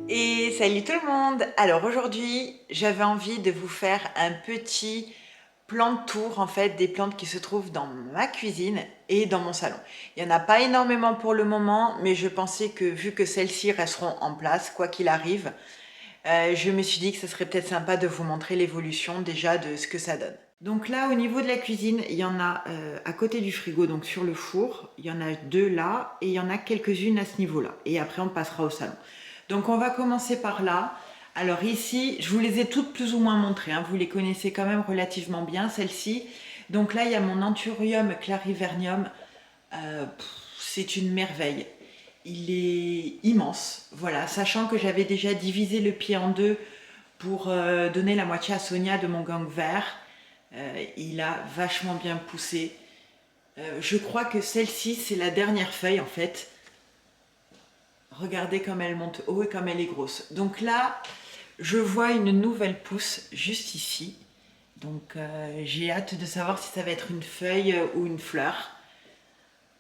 Et salut tout le monde! Alors aujourd'hui, j'avais envie de vous faire un petit plan de tour en fait des plantes qui se trouvent dans ma cuisine et dans mon salon. Il n'y en a pas énormément pour le moment, mais je pensais que vu que celles-ci resteront en place, quoi qu'il arrive, je me suis dit que ce serait peut-être sympa de vous montrer l'évolution déjà de ce que ça donne. Donc là, au niveau de la cuisine, il y en a à côté du frigo, donc sur le four, il y en a deux là, et il y en a quelques-unes à ce niveau-là. Et après, on passera au salon. Donc on va commencer par là. Alors ici, je vous les ai toutes plus ou moins montrées, hein. Vous les connaissez quand même relativement bien, celles-ci. Donc là, il y a mon Anthurium clarivernium. C'est une merveille. Il est immense, voilà, sachant que j'avais déjà divisé le pied en deux pour donner la moitié à Sonia de mon gang vert. Il a vachement bien poussé. Je crois que celle-ci, c'est la dernière feuille en fait. Regardez comme elle monte haut et comme elle est grosse. Donc là, je vois une nouvelle pousse juste ici. Donc j'ai hâte de savoir si ça va être une feuille ou une fleur.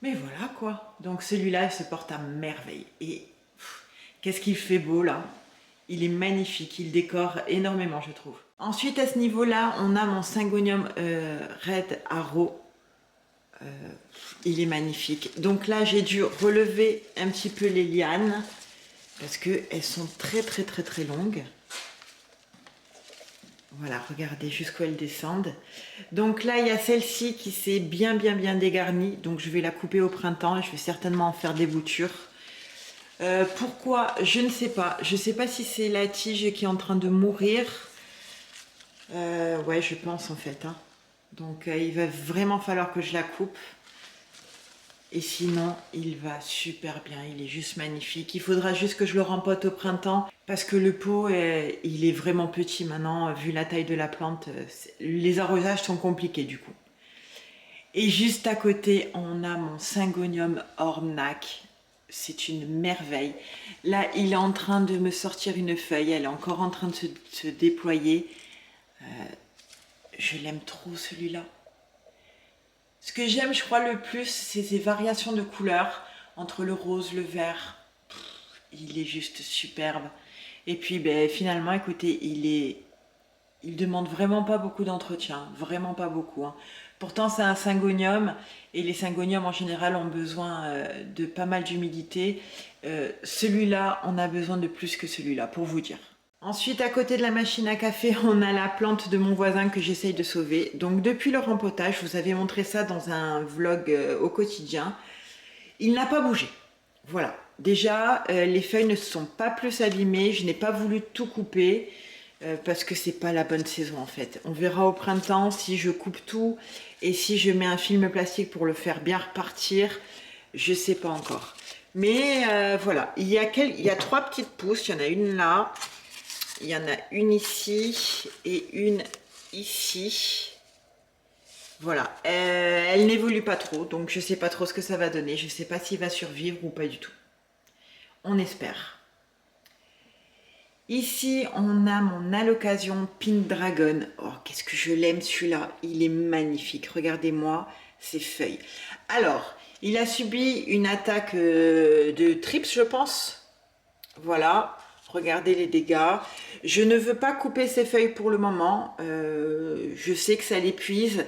Mais voilà quoi. Donc celui-là, il se porte à merveille. Et qu'est-ce qu'il fait beau là. Il est magnifique, il décore énormément je trouve. Ensuite à ce niveau-là, on a mon Syngonium Red Arrow. Il est magnifique. Donc là, j'ai dû relever un petit peu les lianes parce qu'elles sont très longues. Voilà, regardez jusqu'où elles descendent. Donc là, il y a celle-ci qui s'est bien dégarnie. Donc je vais la couper au printemps et je vais certainement en faire des boutures. Pourquoi? Je ne sais pas. Je ne sais pas si c'est la tige qui est en train de mourir. Ouais, je pense en fait. Hein. Donc il va vraiment falloir que je la coupe. Et sinon, il va super bien. Il est juste magnifique. Il faudra juste que je le rempote au printemps parce que le pot, il est vraiment petit maintenant. Vu la taille de la plante, les arrosages sont compliqués du coup. Et juste à côté, on a mon Syngonium Ormnac. C'est une merveille. Là, il est en train de me sortir une feuille. Elle est encore en train de se déployer. Je l'aime trop celui-là. Ce que j'aime, je crois, le plus, c'est ces variations de couleurs entre le rose, le vert. Il est juste superbe. Et puis, ben, finalement, écoutez, il demande vraiment pas beaucoup d'entretien. Vraiment pas beaucoup. Hein. Pourtant, c'est un syngonium. Et les syngoniums, en général, ont besoin de pas mal d'humidité. Celui-là, on a besoin de plus que celui-là, pour vous dire. Ensuite, à côté de la machine à café, on a la plante de mon voisin que j'essaye de sauver. Donc depuis le rempotage, je vous avais montré ça dans un vlog au quotidien. Il n'a pas bougé. Voilà. Déjà, les feuilles ne se sont pas plus abîmées. Je n'ai pas voulu tout couper parce que c'est pas la bonne saison en fait. On verra au printemps si je coupe tout et si je mets un film plastique pour le faire bien repartir. Je sais pas encore. Mais voilà, il y a trois petites pousses. Il y en a une là. Il y en a une ici et une ici. Voilà, elle n'évolue pas trop, donc je ne sais pas trop ce que ça va donner. Je ne sais pas s'il va survivre ou pas du tout. On espère. Ici, on a mon Allocasion Pink Dragon. Oh, qu'est-ce que je l'aime celui-là. Il est magnifique. Regardez-moi ses feuilles. Alors, il a subi une attaque de trips, je pense. Voilà. Regardez les dégâts. Je ne veux pas couper ces feuilles pour le moment. Je sais que ça l'épuise,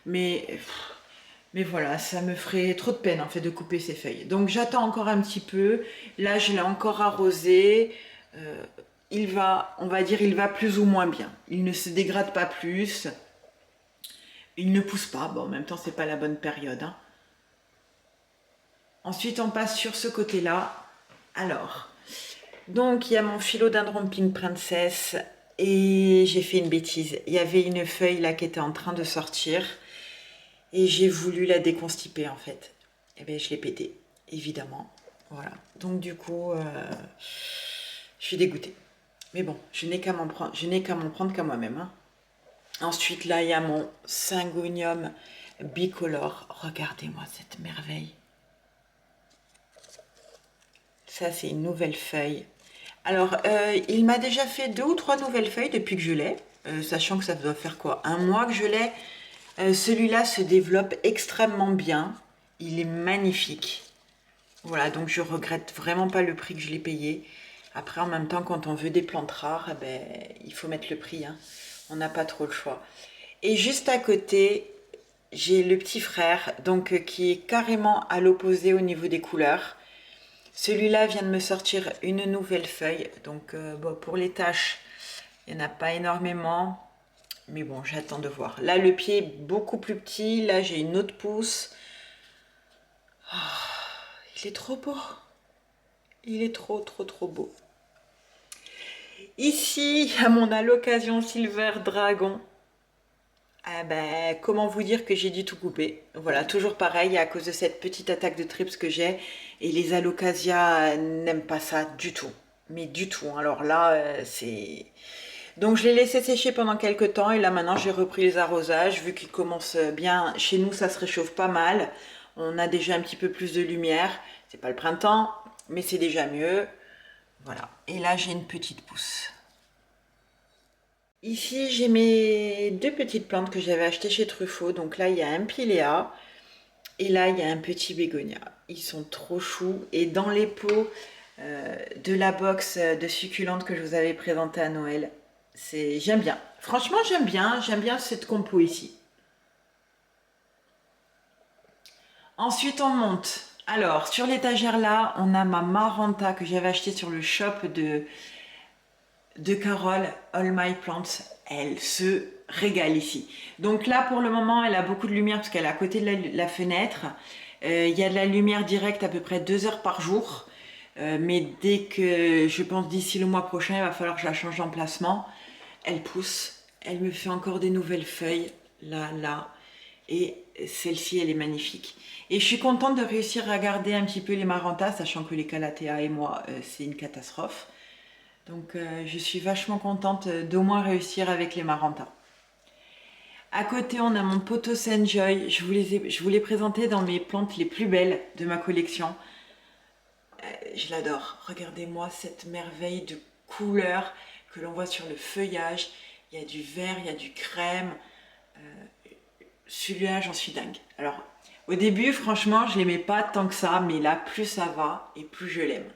mais voilà, ça me ferait trop de peine en fait de couper ces feuilles. Donc j'attends encore un petit peu. Là, je l'ai encore arrosé. On va dire, il va plus ou moins bien. Il ne se dégrade pas plus. Il ne pousse pas. Bon, en même temps, c'est pas la bonne période. Hein. Ensuite, on passe sur ce côté-là. Alors. Donc, il y a mon Philodendron Pink Princess et j'ai fait une bêtise. Il y avait une feuille là qui était en train de sortir et j'ai voulu la déconstiper en fait. Et bien, je l'ai pété, évidemment. Voilà. Donc, du coup, je suis dégoûtée. Mais bon, je n'ai qu'à m'en prendre qu'à moi-même. Hein. Ensuite, là, il y a mon Syngonium bicolore. Regardez-moi cette merveille. Ça, c'est une nouvelle feuille. Alors, il m'a déjà fait 2 ou 3 nouvelles feuilles depuis que je l'ai, sachant que ça doit faire quoi? Un mois que je l'ai. Celui-là se développe extrêmement bien. Il est magnifique. Voilà, donc je regrette vraiment pas le prix que je l'ai payé. Après, en même temps, quand on veut des plantes rares, eh ben, il faut mettre le prix, hein. On n'a pas trop le choix. Et juste à côté, j'ai le petit frère, donc qui est carrément à l'opposé au niveau des couleurs. Celui-là vient de me sortir une nouvelle feuille. Donc bon, pour les taches, il n'y en a pas énormément. Mais bon, j'attends de voir. Là, le pied est beaucoup plus petit. Là, j'ai une autre pousse. Oh, il est trop beau. Il est trop, trop, trop beau. Ici, à mon allocation Silver Dragon. Ah ben, comment vous dire que j'ai dû tout couper. Voilà, toujours pareil, à cause de cette petite attaque de trips que j'ai. Et les alocasias n'aiment pas ça du tout. Mais du tout. Alors là, c'est... Donc je l'ai laissé sécher pendant quelques temps. Et là maintenant, j'ai repris les arrosages. Vu qu'il commence bien, chez nous, ça se réchauffe pas mal. On a déjà un petit peu plus de lumière. C'est pas le printemps, mais c'est déjà mieux. Voilà. Et là, j'ai une petite pousse. Ici, j'ai mes deux petites plantes que j'avais achetées chez Truffaut. Donc là, il y a un Pilea et là, il y a un petit bégonia. Ils sont trop choux. Et dans les pots de la box de succulentes que je vous avais présentée à Noël, j'aime bien. Franchement, j'aime bien cette compo ici. Ensuite, on monte. Alors, sur l'étagère là, on a ma Maranta que j'avais achetée sur le shop de Carole, All My Plants. Elle se régale ici. Donc là, pour le moment, elle a beaucoup de lumière parce qu'elle est à côté de la fenêtre. Il y a de la lumière directe à peu près 2 heures par jour. Mais dès que, je pense d'ici le mois prochain, il va falloir que je la change d'emplacement. Elle pousse. Elle me fait encore des nouvelles feuilles. Là, là. Et celle-ci, elle est magnifique. Et je suis contente de réussir à garder un petit peu les Marantas, sachant que les Calathea et moi, c'est une catastrophe. Donc je suis vachement contente d'au moins réussir avec les Marantas. À côté, on a mon Pothos Enjoy. Je vous l'ai présenté dans mes plantes les plus belles de ma collection. Je l'adore. Regardez-moi cette merveille de couleurs que l'on voit sur le feuillage. Il y a du vert, il y a du crème. Celui-là, j'en suis dingue. Alors, au début, franchement, je l'aimais pas tant que ça, mais là, plus ça va et plus je l'aime.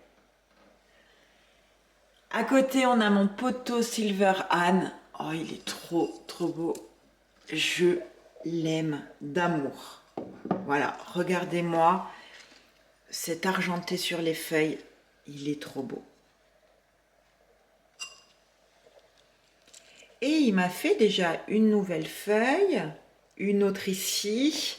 À côté, on a mon poteau Silver Anne. Oh, il est trop, trop beau. Je l'aime d'amour. Voilà, regardez-moi cet argenté sur les feuilles. Il est trop beau. Et il m'a fait déjà une nouvelle feuille, une autre ici.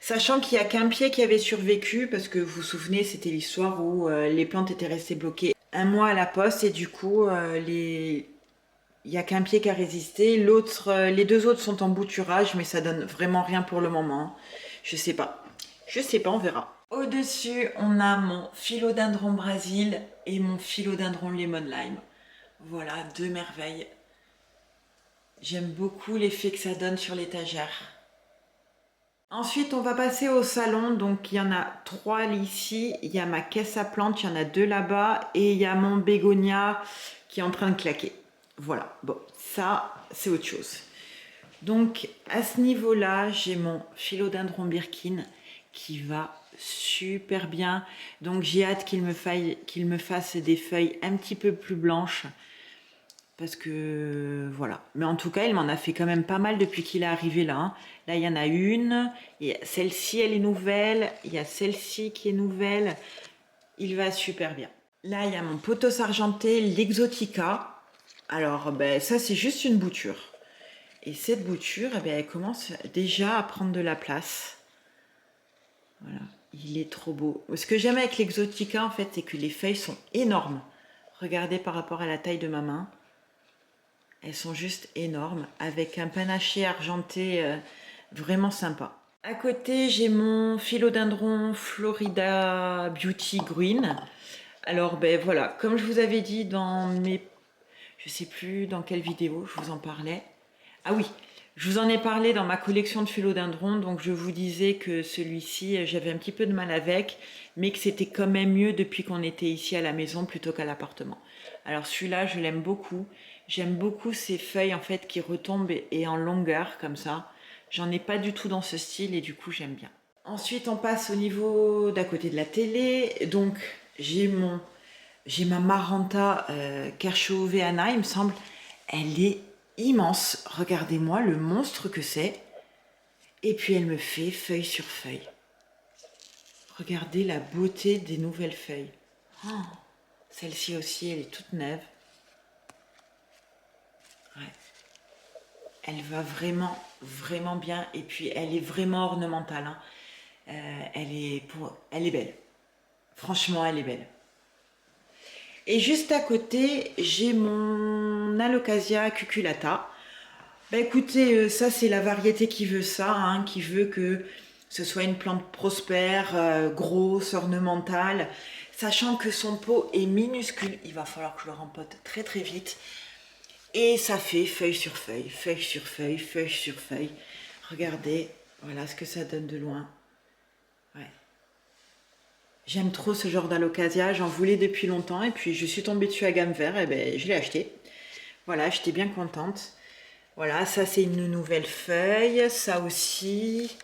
Sachant qu'il n'y a qu'un pied qui avait survécu, parce que vous vous souvenez, c'était l'histoire où les plantes étaient restées bloquées un mois à la poste et du coup, il n'y a qu'un pied qui a résisté. Les deux autres sont en bouturage, mais ça donne vraiment rien pour le moment. Je sais pas. Je sais pas, on verra. Au-dessus, on a mon philodendron Brésil et mon philodendron lemon lime. Voilà, deux merveilles. J'aime beaucoup l'effet que ça donne sur l'étagère. Ensuite, on va passer au salon. Donc, il y en a 3 ici. Il y a ma caisse à plantes, il y en a 2 là-bas. Et il y a mon bégonia qui est en train de claquer. Voilà. Bon, ça, c'est autre chose. Donc, à ce niveau-là, j'ai mon philodendron Birkin qui va super bien. Donc, j'ai hâte qu'il me fasse des feuilles un petit peu plus blanches. Parce que voilà. Mais en tout cas, il m'en a fait quand même pas mal depuis qu'il est arrivé là, hein. Là, il y en a une. Celle-ci, elle est nouvelle. Il y a celle-ci qui est nouvelle. Il va super bien. Là, il y a mon pothos argenté, l'Exotica. Alors, ben, ça, c'est juste une bouture. Et cette bouture, eh ben, elle commence déjà à prendre de la place. Voilà. Il est trop beau. Ce que j'aime avec l'Exotica, en fait, c'est que les feuilles sont énormes. Regardez par rapport à la taille de ma main. Elles sont juste énormes, avec un panaché argenté vraiment sympa. À côté, j'ai mon philodendron Florida Beauty Green. Alors, ben voilà, comme je vous avais dit dans mes... Je sais plus dans quelle vidéo je vous en parlais. Ah oui, je vous en ai parlé dans ma collection de philodendrons. Donc, je vous disais que celui-ci, j'avais un petit peu de mal avec, mais que c'était quand même mieux depuis qu'on était ici à la maison plutôt qu'à l'appartement. Alors, celui-là, je l'aime beaucoup. J'aime beaucoup ces feuilles en fait qui retombent et en longueur comme ça. J'en ai pas du tout dans ce style et du coup j'aime bien. Ensuite on passe au niveau d'à côté de la télé. Donc j'ai mon J'ai ma Maranta Kershoveana, il me semble. Elle est immense. Regardez-moi le monstre que c'est. Et puis elle me fait feuille sur feuille. Regardez la beauté des nouvelles feuilles. Oh, celle-ci aussi, elle est toute neuve. Ouais. Elle va vraiment, vraiment bien. Et puis elle est vraiment ornementale, hein. Elle est belle. Franchement, elle est belle. Et juste à côté, j'ai mon Alocasia cuculata. Bah écoutez, ça c'est la variété qui veut ça, hein, qui veut que ce soit une plante prospère, grosse, ornementale, sachant que son pot est minuscule. Il va falloir que je le rempote très très vite. Et ça fait feuille sur feuille, feuille sur feuille, feuille sur feuille. Regardez, voilà ce que ça donne de loin. Ouais. J'aime trop ce genre d'alocasia, j'en voulais depuis longtemps et puis je suis tombée dessus à gamme vert et ben je l'ai acheté. Voilà, j'étais bien contente. Voilà, ça c'est une nouvelle feuille, ça aussi.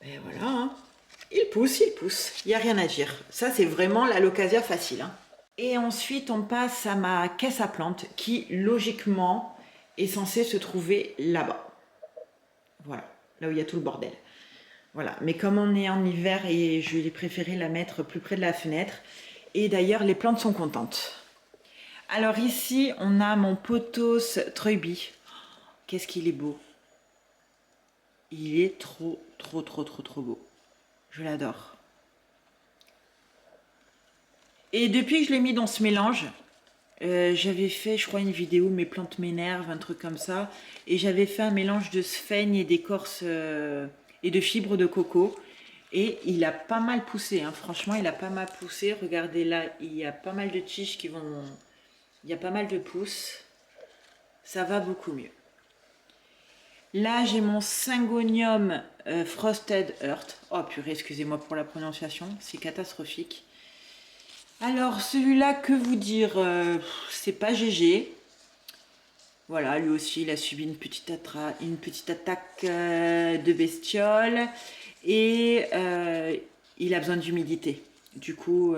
Et voilà, hein. Il pousse, il n'y a rien à dire. Ça c'est vraiment l'alocasia facile, hein. Et ensuite on passe à ma caisse à plantes qui logiquement est censée se trouver là-bas. Voilà, là où il y a tout le bordel. Voilà, mais comme on est en hiver et je l'ai préféré la mettre plus près de la fenêtre. Et d'ailleurs, les plantes sont contentes. Alors ici, on a mon pothos Treuby. Qu'est-ce qu'il est beau. Il est trop, trop, trop, trop, trop beau. Je l'adore. Et depuis que je l'ai mis dans ce mélange, j'avais fait, je crois, une vidéo, mes plantes m'énervent, un truc comme ça. Et j'avais fait un mélange de sphène et d'écorce et de fibres de coco. Et il a pas mal poussé, hein. Franchement, il a pas mal poussé. Regardez là, il y a pas mal de tiges qui vont... Il y a pas mal de pousses. Ça va beaucoup mieux. Là, j'ai mon Syngonium Frosted Earth. Oh purée, excusez-moi pour la prononciation, c'est catastrophique. Alors, celui-là, que vous dire, c'est pas GG. Voilà, lui aussi, il a subi une petite attaque de bestiole. Et il a besoin d'humidité. Du coup,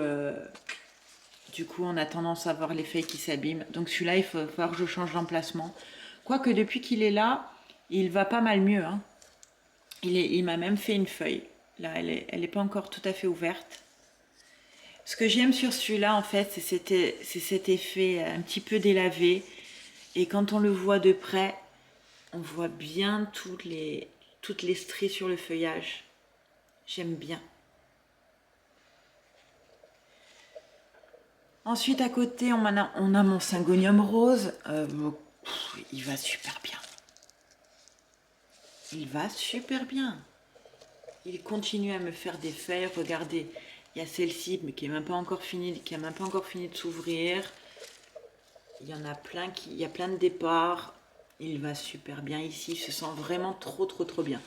on a tendance à voir les feuilles qui s'abîment. Donc celui-là, il faut falloir que je change d'emplacement. Quoique depuis qu'il est là, il va pas mal mieux, hein. Il m'a même fait une feuille. Là, elle est pas encore tout à fait ouverte. Ce que j'aime sur celui-là, en fait, c'est cet effet un petit peu délavé. Et quand on le voit de près, on voit bien toutes les stries sur le feuillage. J'aime bien. Ensuite, à côté, on a mon Syngonium rose. Il va super bien. Il va super bien. Il continue à me faire des feuilles. Regardez, il y a celle-ci, mais qui n'a même pas encore fini de s'ouvrir. Il y en a plein il y a plein de départs. Il va super bien ici. Il se sent vraiment trop, trop, trop bien.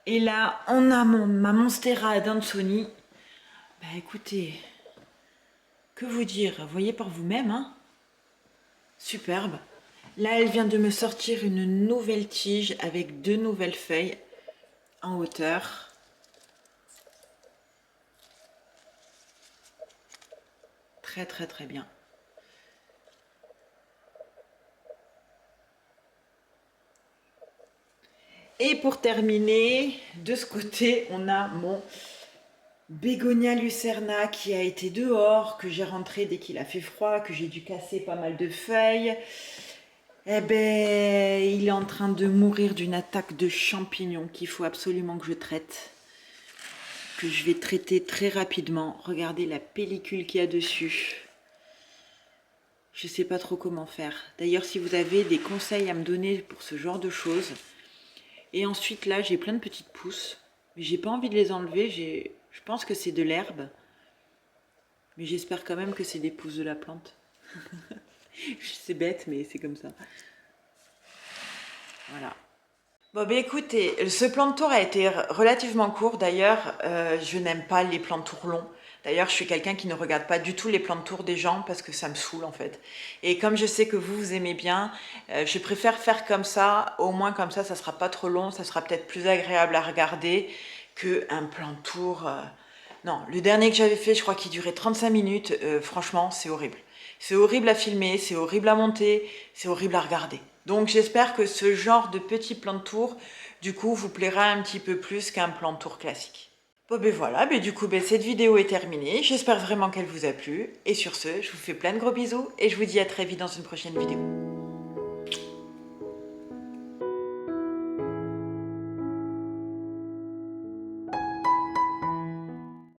Et là, on a ma Monstera Adansonii. Bah écoutez, que vous dire, voyez par vous-même, hein. Superbe. Là, elle vient de me sortir une nouvelle tige avec 2 nouvelles feuilles en hauteur. Très, très, très bien. Et pour terminer, de ce côté, on a mon Bégonia lucerna qui a été dehors, que j'ai rentré dès qu'il a fait froid, que j'ai dû casser pas mal de feuilles. Eh ben, il est en train de mourir d'une attaque de champignons qu'il faut absolument que je traite. Que je vais traiter très rapidement. Regardez la pellicule qu'il y a dessus. Je ne sais pas trop comment faire. D'ailleurs, si vous avez des conseils à me donner pour ce genre de choses. Et ensuite, là, j'ai plein de petites pousses. Mais j'ai pas envie de les enlever. Je pense que c'est de l'herbe. Mais j'espère quand même que c'est des pousses de la plante. C'est bête, mais c'est comme ça. Voilà. Bon, ben écoutez, ce plan de tour a été relativement court. D'ailleurs, je n'aime pas les plans de tour longs. D'ailleurs, je suis quelqu'un qui ne regarde pas du tout les plans de tour des gens parce que ça me saoule en fait. Et comme je sais que vous aimez bien, je préfère faire comme ça. Au moins comme ça sera pas trop long, ça sera peut-être plus agréable à regarder qu'un plan de tour. Non, le dernier que j'avais fait, je crois qu'il durait 35 minutes. Franchement, c'est horrible. C'est horrible à filmer, c'est horrible à monter, c'est horrible à regarder. Donc j'espère que ce genre de petit plan de tour, du coup, vous plaira un petit peu plus qu'un plan de tour classique. Bon ben voilà, ben du coup cette vidéo est terminée. J'espère vraiment qu'elle vous a plu. Et sur ce, je vous fais plein de gros bisous et je vous dis à très vite dans une prochaine vidéo.